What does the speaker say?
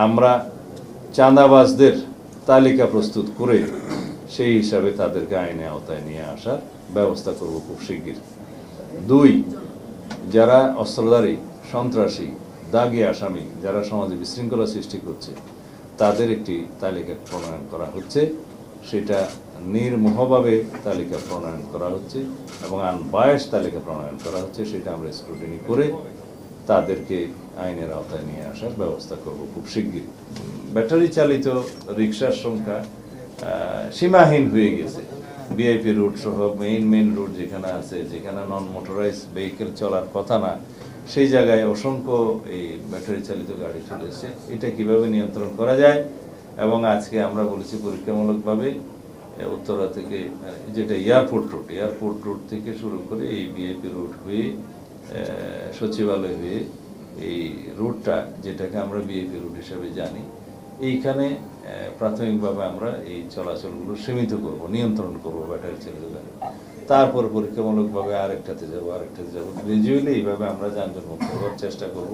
আমরা চাঁদাবাজদের তালিকা প্রস্তুত করে সেই হিসাবে তাদেরকে আইনের আওতায় নিয়ে আসার ব্যবস্থা করব খুব শিগগির। 2, যারা অস্ত্রধারী, সন্ত্রাসী, দাগী আসামি, যারা সমাজে বিশৃঙ্খলা সৃষ্টি করছে, তাদের একটি তালিকা প্রণয়ন করা হচ্ছে। সেটা নির্মোহভাবে তালিকা প্রণয়ন করা হচ্ছে এবং আনবায়াস তালিকা প্রণয়ন করা হচ্ছে। সেটা আমরা স্ক্রুটিনি করে তাদেরকে আইনের আওতায় নিয়ে আসার ব্যবস্থা করব খুব শিগগির। ব্যাটারি চালিত রিক্সার সংখ্যা সীমাহীন হয়ে গেছে। ভিআইপি রুট সহ মেইন রুট যেখানে আছে, যেখানে নন মোটরাইজ ভেহিকেল চলার কথা না, সেই জায়গায় অসংখ্য এই ব্যাটারি চালিত গাড়ি চলে এসেছে। এটা কিভাবে নিয়ন্ত্রণ করা যায়, এবং আজকে আমরা বলেছি পরীক্ষামূলকভাবে উত্তরা থেকে, যেটা এয়ারপোর্ট রুট থেকে শুরু করে এই ভিআইপি রুট হয়ে সচিবালয় হয়ে এই রুটটা, যেটাকে আমরা ভিআইপি রুট হিসাবে জানি, এইখানে প্রাথমিকভাবে আমরা এই চলাচলগুলো সীমিত করব, নিয়ন্ত্রণ করব ব্যাটারি চালিত গাড়ি। তারপর পরীক্ষামূলকভাবে আরেকটাতে যাবো, গ্রাজুয়ালি এইভাবে আমরা যানজট মুক্ত হওয়ার চেষ্টা করব।